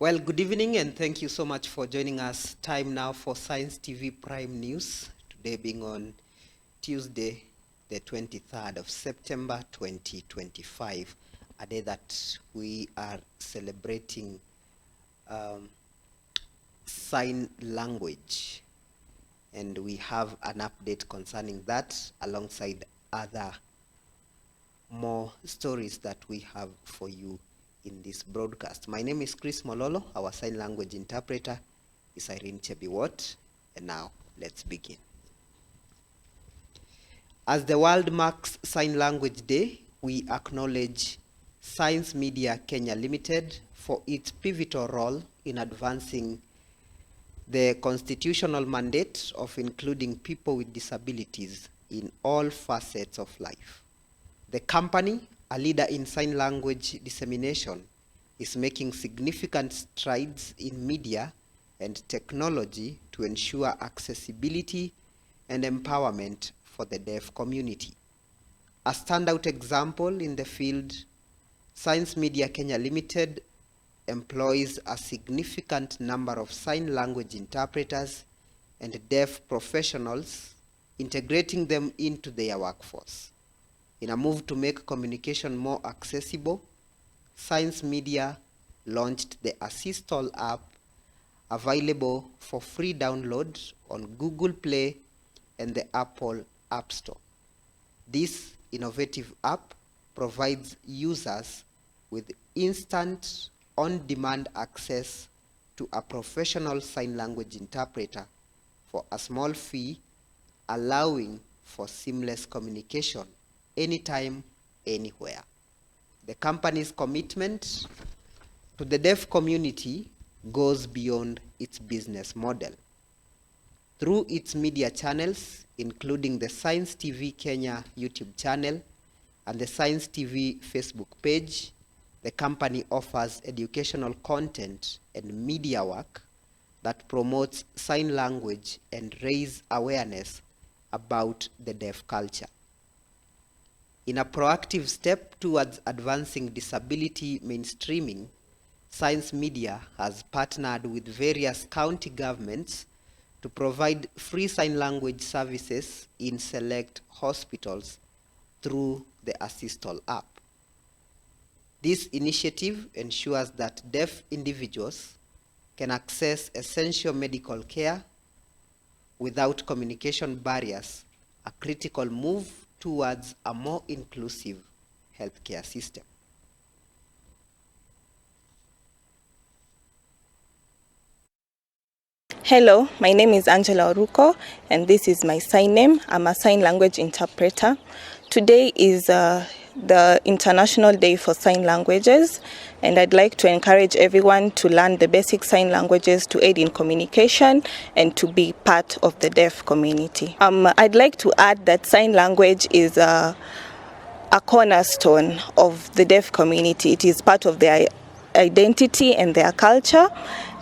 Well, good evening and thank you so much for joining us. Time now for Science TV Prime News. Today being on Tuesday, the 23rd of September 2025, a day that we are celebrating sign language. And we have an update concerning that alongside other more stories that we have for you in this broadcast. My name is Chris Mololo. Our sign language interpreter is Irene Chebiwot. And now let's begin. As the world marks Sign Language Day, we acknowledge Science Media Kenya Limited for its pivotal role in advancing the constitutional mandate of including people with disabilities in all facets of life. The company, a leader in sign language dissemination, is making significant strides in media and technology to ensure accessibility and empowerment for the deaf community. A standout example in the field, Science Media Kenya Limited employs a significant number of sign language interpreters and deaf professionals, integrating them into their workforce. In a move to make communication more accessible, Science Media launched the Assistall app, available for free download on Google Play and the Apple App Store. This innovative app provides users with instant, on-demand access to a professional sign language interpreter for a small fee, allowing for seamless communication anytime, anywhere. The company's commitment to the deaf community goes beyond its business model. Through its media channels, including the Science TV Kenya YouTube channel and the Science TV Facebook page, the company offers educational content and media work that promotes sign language and raises awareness about the deaf culture. In a proactive step towards advancing disability mainstreaming, Science Media has partnered with various county governments to provide free sign language services in select hospitals through the Assistall app. This initiative ensures that deaf individuals can access essential medical care without communication barriers, a critical move towards a more inclusive healthcare system. Hello, my name is Angela Oruko, and this is my sign name. I'm a sign language interpreter. Today is the International Day for Sign Languages, and I'd like to encourage everyone to learn the basic sign languages to aid in communication and to be part of the deaf community. I'd like to add that sign language is a cornerstone of the deaf community. It is part of their identity and their culture,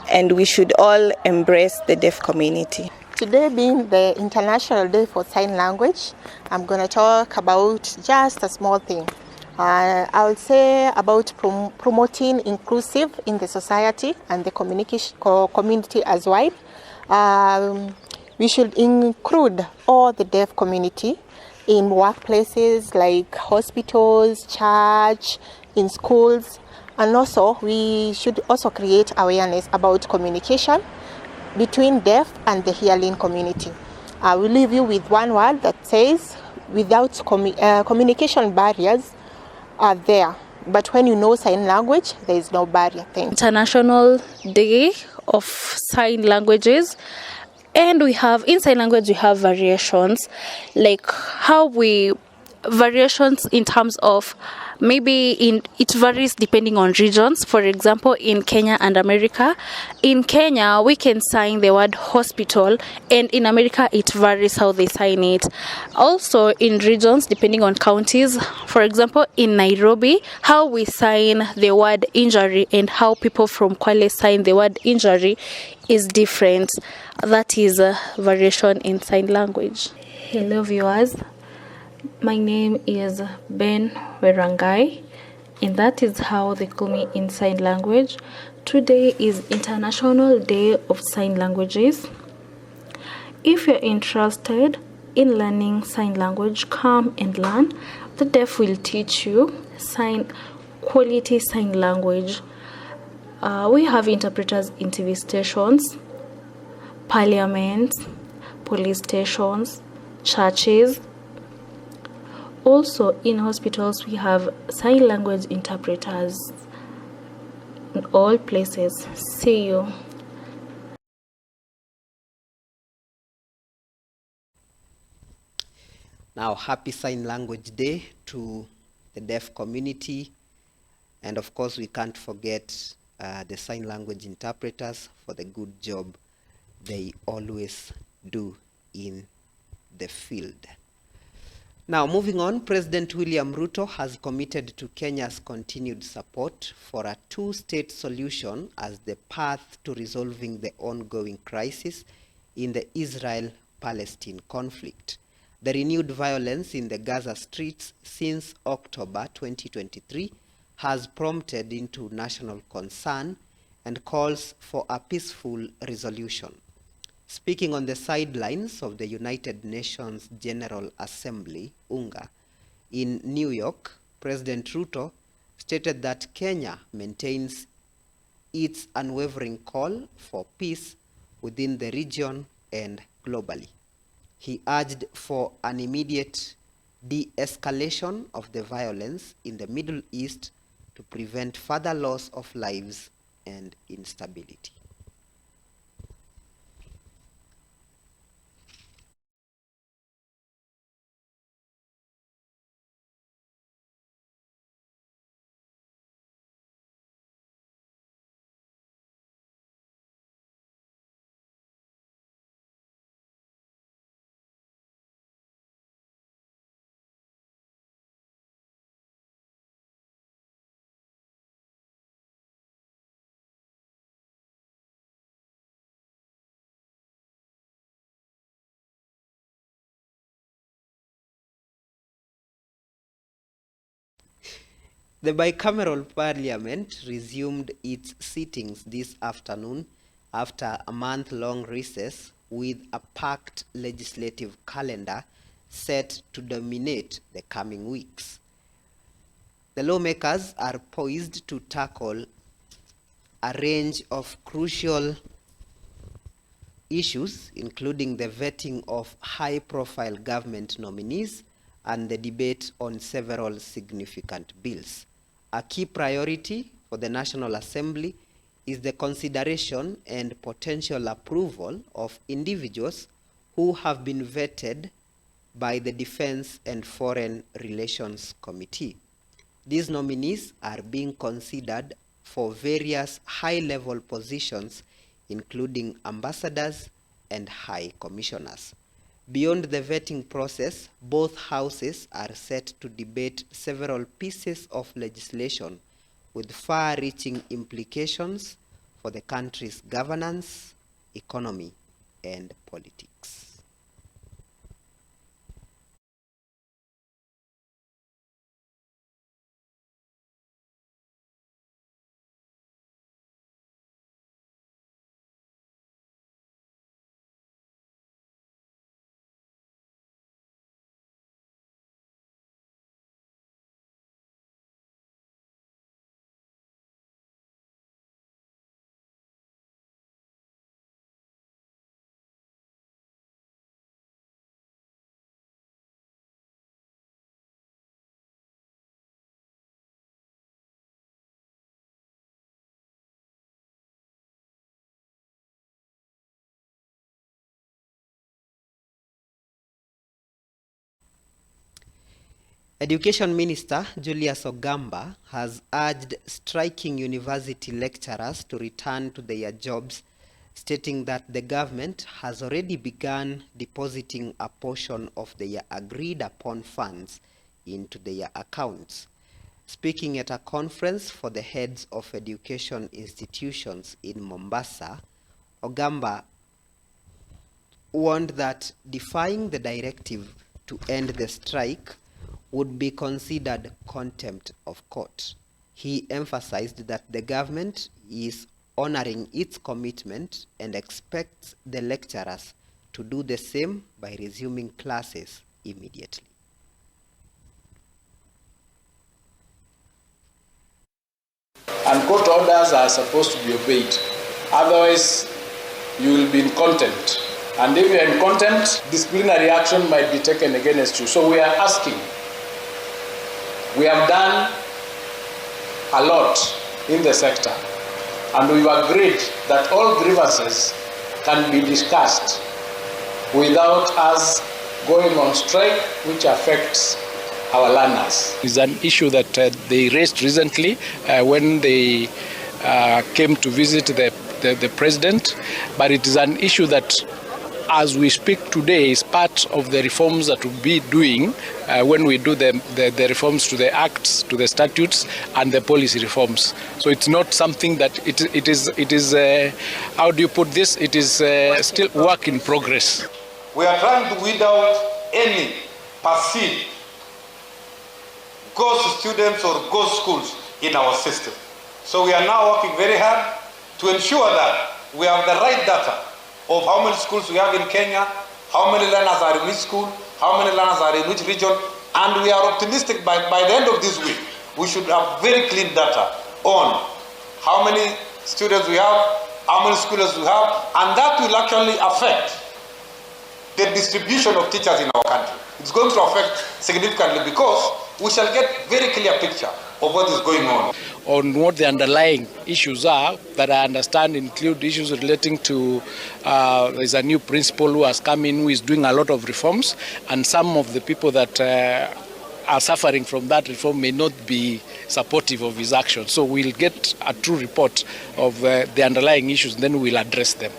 and we should all embrace the deaf community. Today being the International Day for Sign Language, I'm going to talk about just a small thing. I'll say about promoting inclusive in the society and the community as well. We should include all the deaf community in workplaces like hospitals, church, in schools, and also we should also create awareness about communication between deaf and the hearing community. I will leave you with one word that says, without communication barriers are there, but when you know sign language, there is no barrier. Thank you. International Day of Sign Languages. And we have, in sign language, we have variations, like variations in terms of it varies depending on regions. For example, in Kenya and America, in Kenya we can sign the word hospital, and in America it varies how they sign it. Also in regions depending on counties, for example in Nairobi, how we sign the word injury and how people from Kwale sign the word injury is different. That is a variation in sign language. Hello viewers, my name is Ben Werangai, and that is how they call me in sign language. Today is International Day of Sign Languages. If you're interested in learning sign language, come and learn. The deaf will teach you quality sign language. We have interpreters in TV stations, parliaments, police stations, churches. Also in hospitals, we have sign language interpreters in all places. See you. Now, happy Sign Language Day to the deaf community. And of course, we can't forget the sign language interpreters for the good job they always do in the field. Now, moving on, President William Ruto has committed to Kenya's continued support for a two-state solution as the path to resolving the ongoing crisis in the Israel-Palestine conflict. The renewed violence in the Gaza streets since October 2023 has prompted into national concern and calls for a peaceful resolution. Speaking on the sidelines of the United Nations General Assembly, UNGA, in New York, President Ruto stated that Kenya maintains its unwavering call for peace within the region and globally. He urged for an immediate de-escalation of the violence in the Middle East to prevent further loss of lives and instability. The bicameral parliament resumed its sittings this afternoon after a month-long recess, with a packed legislative calendar set to dominate the coming weeks. The lawmakers are poised to tackle a range of crucial issues, including the vetting of high-profile government nominees and the debate on several significant bills. A key priority for the National Assembly is the consideration and potential approval of individuals who have been vetted by the Defense and Foreign Relations Committee. These nominees are being considered for various high-level positions, including ambassadors and high commissioners. Beyond the vetting process, both houses are set to debate several pieces of legislation with far-reaching implications for the country's governance, economy, and politics. Education Minister Julius Ogamba has urged striking university lecturers to return to their jobs, stating that the government has already begun depositing a portion of their agreed upon funds into their accounts. Speaking at a conference for the heads of education institutions in Mombasa, Ogamba warned that defying the directive to end the strike would be considered contempt of court. He emphasized that the government is honoring its commitment and expects the lecturers to do the same by resuming classes immediately. And court orders are supposed to be obeyed. Otherwise, you will be in contempt. And if you are in contempt, disciplinary action might be taken against you. So we are asking, we have done a lot in the sector, and we've agreed that all grievances can be discussed without us going on strike, which affects our learners. It's an issue that they raised recently when they came to visit the president, but it is an issue that, as we speak today, is part of the reforms that we'll be doing when we do the reforms to the acts, to the statutes, and the policy reforms. So it's not something that it is how do you put this? It is still work in progress. We are trying to weed out any perceived ghost students or ghost schools in our system. So we are now working very hard to ensure that we have the right data of how many schools we have in Kenya, how many learners are in which school, how many learners are in which region, and we are optimistic by the end of this week, we should have very clean data on how many students we have, how many schools we have, and that will actually affect the distribution of teachers in our country. It's going to affect significantly because we shall get very clear picture of what is going on what the underlying issues are that I understand include issues relating to there's a new principal who has come in who is doing a lot of reforms, and some of the people that are suffering from that reform may not be supportive of his action. So we'll get a true report of the underlying issues, and then we'll address them.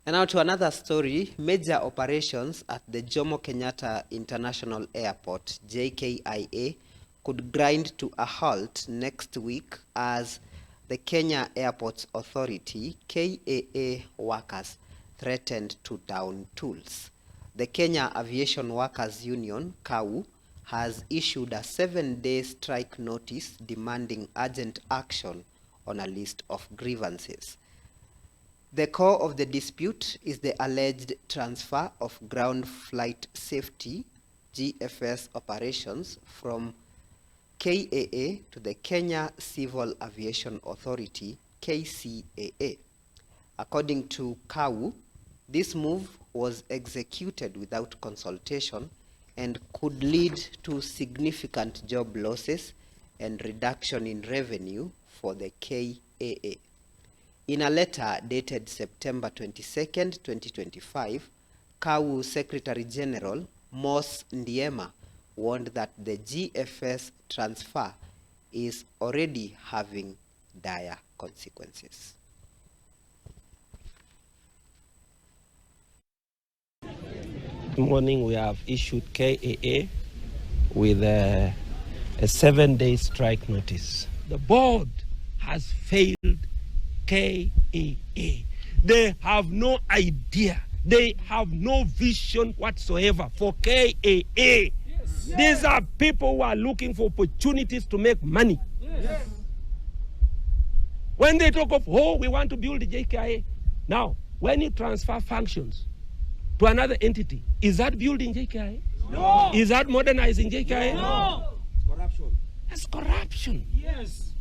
And now to another story. Major operations at the Jomo Kenyatta International Airport, JKIA, could grind to a halt next week as the Kenya Airports Authority, KAA workers, threatened to down tools. The Kenya Aviation Workers Union, KAU, has issued a 7-day strike notice demanding urgent action on a list of grievances. The core of the dispute is the alleged transfer of ground flight safety GFS operations from KAA to the Kenya Civil Aviation Authority, KCAA. According to KAU, this move was executed without consultation and could lead to significant job losses and reduction in revenue for the KAA. In a letter dated September 22nd, 2025, KAU Secretary General Mos Ndiema warned that the GFS transfer is already having dire consequences. This morning we have issued KAA with a 7-day strike notice. The board has failed KAA. They have no idea. They have no vision whatsoever for KAA. Yes. These are people who are looking for opportunities to make money. Yes. When they talk of, oh, we want to build the JKIA. Now, when you transfer functions to another entity, is that building JKIA? No. Is that modernizing JKIA? No. It's corruption. That's corruption. Yes.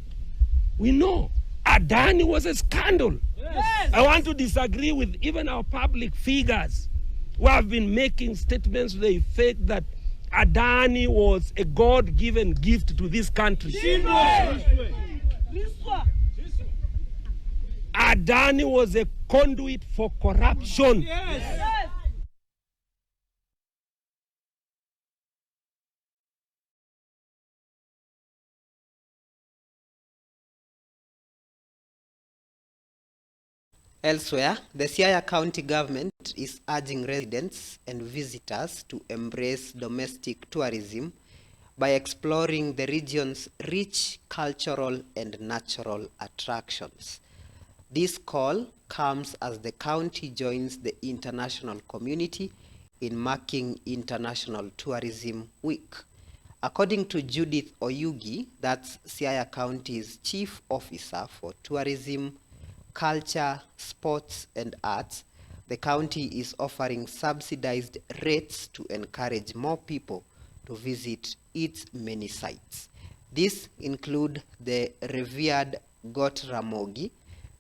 We know. Adani was a scandal. Yes. I want to disagree with even our public figures who have been making statements to the effect that Adani was a God-given gift to this country. Adani was a conduit for corruption. Yes. Elsewhere, the Siaya County government is urging residents and visitors to embrace domestic tourism by exploring the region's rich cultural and natural attractions. This call comes as the county joins the international community in marking International Tourism Week. According to Judith Oyugi, that's Siaya County's Chief Officer for Tourism, Culture, Sports and Arts, the county is offering subsidized rates to encourage more people to visit its many sites. These include the revered Got Ramogi,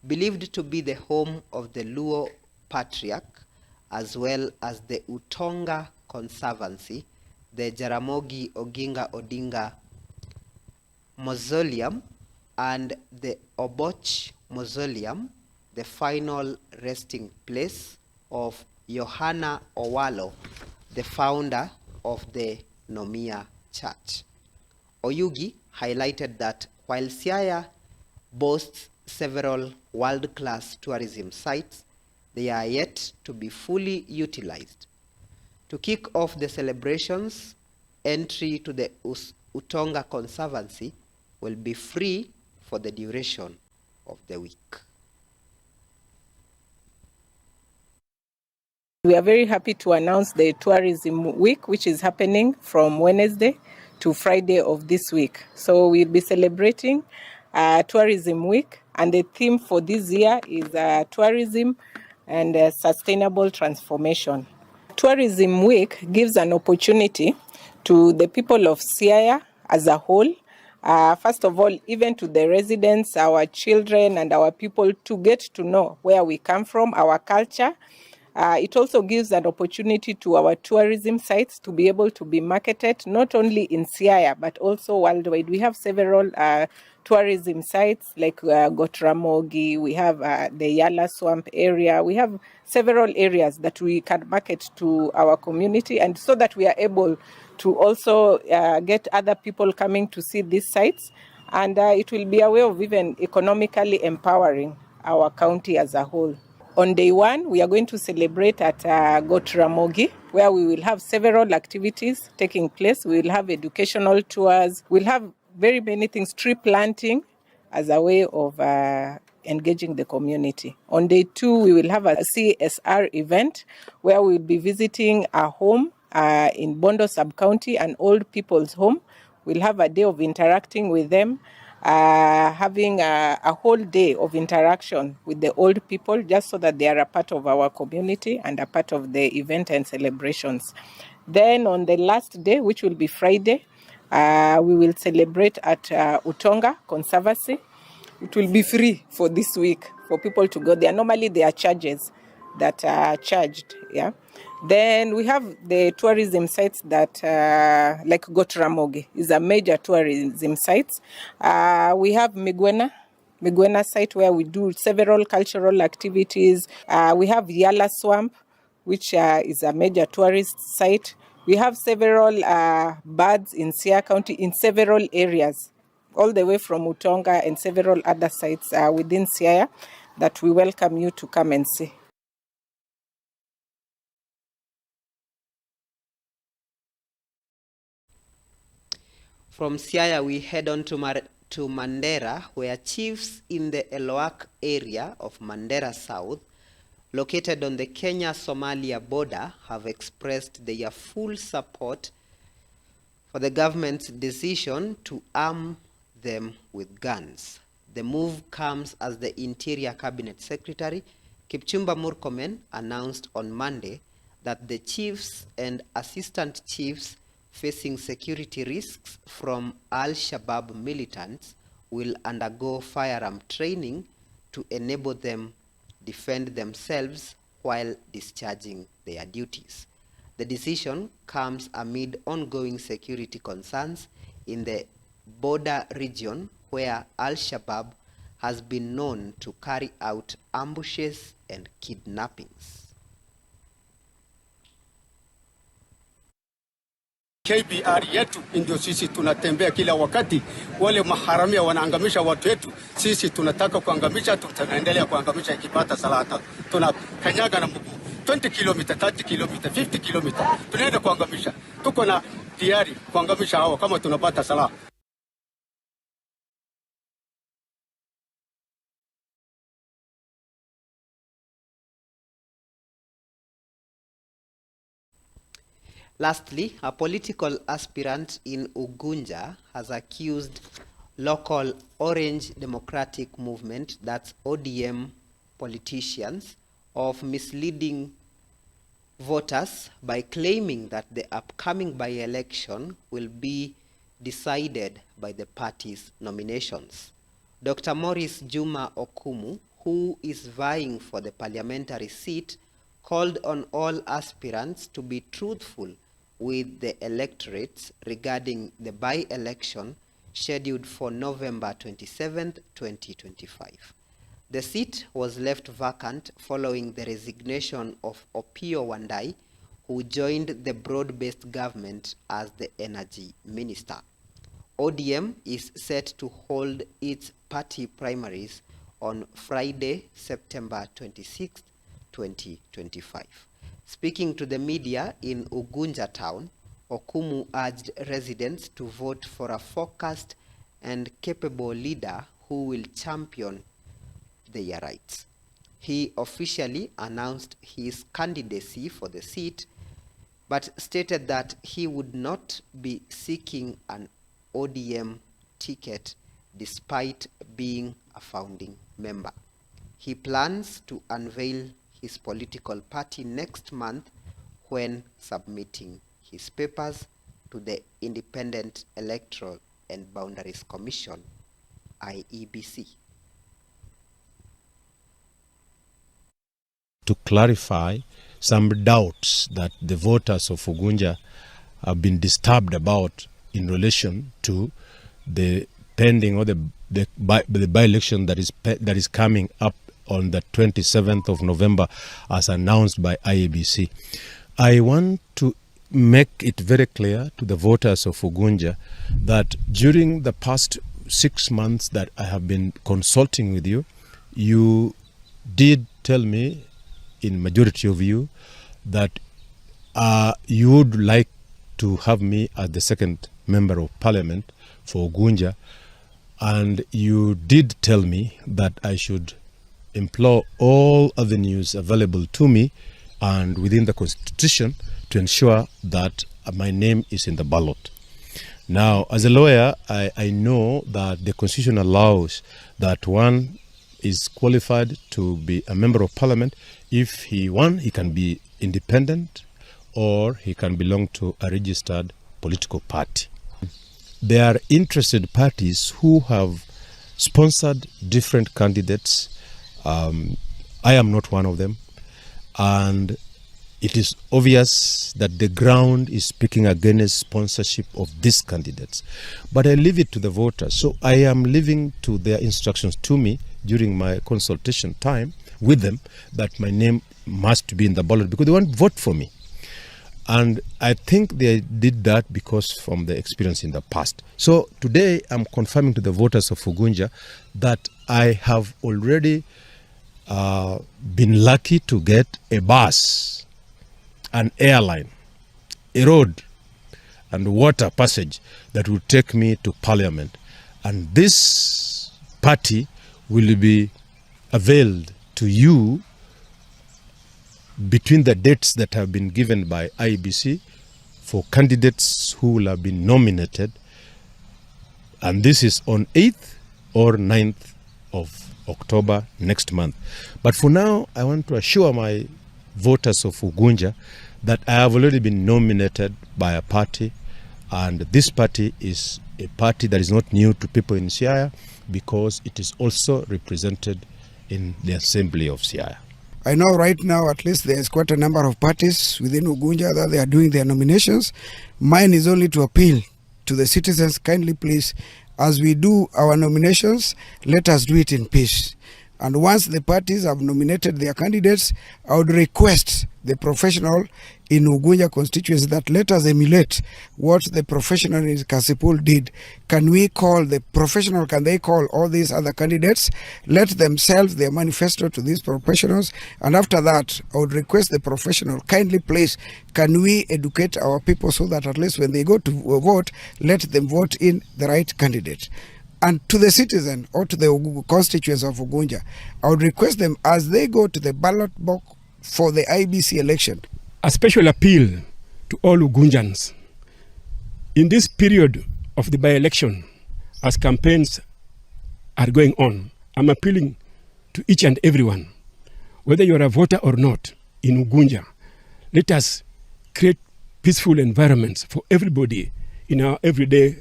believed to be the home of the Luo Patriarch, as well as the Utonga Conservancy, the Jaramogi Oginga Odinga Mausoleum, and the Oboch Mausoleum, the final resting place of Yohana Owalo, the founder of the Nomia Church. Oyugi highlighted that while Siaya boasts several world-class tourism sites, they are yet to be fully utilized. To kick off the celebrations, entry to the Utonga Conservancy will be free for the duration of the week. We are very happy to announce the Tourism Week, which is happening from Wednesday to Friday of this week. So we'll be celebrating Tourism Week, and the theme for this year is tourism and sustainable transformation. Tourism Week gives an opportunity to the people of Siaya as a whole, first of all, even to the residents, our children and our people, to get to know where we come from, our culture. It also gives an opportunity to our tourism sites to be able to be marketed not only in Siaya but also worldwide. We have several tourism sites like Got Ramogi, we have the Yala Swamp area, we have several areas that we can market to our community, and so that we are able to also get other people coming to see these sites, and it will be a way of even economically empowering our county as a whole. On day one, we are going to celebrate at Got Ramogi, where we will have several activities taking place. We will have educational tours. We'll have very many things, tree planting as a way of engaging the community. On day two, we will have a CSR event where we'll be visiting a home in Bondo Sub-County, an old people's home. We'll have a day of interacting with them, having a whole day of interaction with the old people, just so that they are a part of our community and a part of the event and celebrations. Then on the last day, which will be Friday, we will celebrate at Utonga Conservancy. It will be free for this week for people to go there. Normally there are charges that are charged, yeah. Then we have the tourism sites that, like Got Ramogi is a major tourism site. We have Migwena site where we do several cultural activities. We have Yala Swamp, which is a major tourist site. We have several birds in Siaya County in several areas, all the way from Utonga and several other sites within Siaya that we welcome you to come and see. From Siaya, we head on to Mandera, where chiefs in the Elwak area of Mandera South, located on the Kenya-Somalia border, have expressed their full support for the government's decision to arm them with guns. The move comes as the Interior Cabinet Secretary, Kipchumba Murkomen, announced on Monday that the chiefs and assistant chiefs facing security risks from Al-Shabaab militants will undergo firearm training to enable them defend themselves while discharging their duties. The decision comes amid ongoing security concerns in the border region where Al-Shabaab has been known to carry out ambushes and kidnappings. KBR yetu ndio sisi tunatembea kila wakati, wale maharamia wanaangamisha watu wetu, sisi tunataka kuangamisha, tutaendelea kuangamisha ikipata salata. Tunakanyaga na mguu 20 km, 30 km, 50 km, tunaenda kuangamisha. Tuko na tayari kuangamisha hao kama tunapata salama. Lastly, a political aspirant in Ugunja has accused local Orange Democratic Movement, that's ODM politicians, of misleading voters by claiming that the upcoming by-election will be decided by the party's nominations. Dr. Morris Juma Okumu, who is vying for the parliamentary seat, called on all aspirants to be truthful with the electorates regarding the by-election scheduled for November 27, 2025. The seat was left vacant following the resignation of Opiyo Wandayi, who joined the broad-based government as the energy minister. ODM is set to hold its party primaries on Friday, September 26, 2025. Speaking to the media in Ugunja town, Okumu urged residents to vote for a focused and capable leader who will champion their rights. He officially announced his candidacy for the seat, but stated that he would not be seeking an ODM ticket despite being a founding member. He plans to unveil his political party next month when submitting his papers to the Independent Electoral and Boundaries Commission, IEBC. To clarify some doubts that the voters of Ugunja have been disturbed about in relation to the pending or the by-election that is coming up on the 27th of November as announced by IEBC. I want to make it very clear to the voters of Ugunja that during the past 6 months that I have been consulting with you, you did tell me, in majority of you, that you would like to have me as the second member of parliament for Ugunja, and you did tell me that I should employ all avenues available to me and within the constitution to ensure that my name is in the ballot. Now, as a lawyer, I know that the constitution allows that one is qualified to be a member of parliament if he can be independent or he can belong to a registered political party. There are interested parties who have sponsored different candidates. I am not one of them, and it is obvious that the ground is speaking against sponsorship of these candidates. But I leave it to the voters. So I am leaving to their instructions to me during my consultation time with them that my name must be in the ballot because they won't vote for me. And I think they did that because from the experience in the past. So today I'm confirming to the voters of Ugunja that I have already been lucky to get a bus, an airline, a road, and water passage that will take me to Parliament. And this party will be availed to you between the dates that have been given by IEBC for candidates who will have been nominated. And this is on 8th or 9th of October next month. But for now, I want to assure my voters of Ugunja that I have already been nominated by a party, and this party is a party that is not new to people in Siaya because it is also represented in the Assembly of Siaya. I know right now at least there is quite a number of parties within Ugunja that they are doing their nominations. Mine is only to appeal to the citizens, kindly please, as we do our nominations, let us do it in peace. And once the parties have nominated their candidates, I would request the professional in Ugunja constituency that let us emulate what the professional in Kasipul did. Can we call the professional, can they call all these other candidates? Let them sell their manifesto to these professionals. And after that, I would request the professional, kindly please, can we educate our people so that at least when they go to vote, let them vote in the right candidate. And to the citizen or to the constituents of Ugunja, I would request them as they go to the ballot box for the IEBC election. A special appeal to all Ugunjans. In this period of the by-election, as campaigns are going on, I'm appealing to each and everyone, whether you're a voter or not, in Ugunja, let us create peaceful environments for everybody in our everyday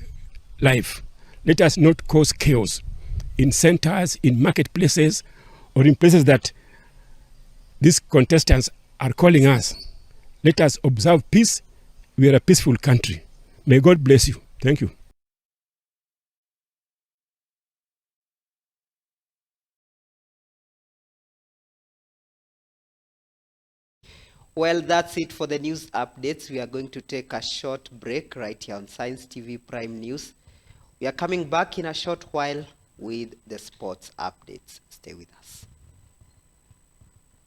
life. Let us not cause chaos in centers, in marketplaces, or in places that these contestants are calling us. Let us observe peace. We are a peaceful country. May God bless you. Thank you. Well, that's it for the news updates. We are going to take a short break right here on Science TV Prime News. We are coming back in a short while with the sports updates. Stay with us.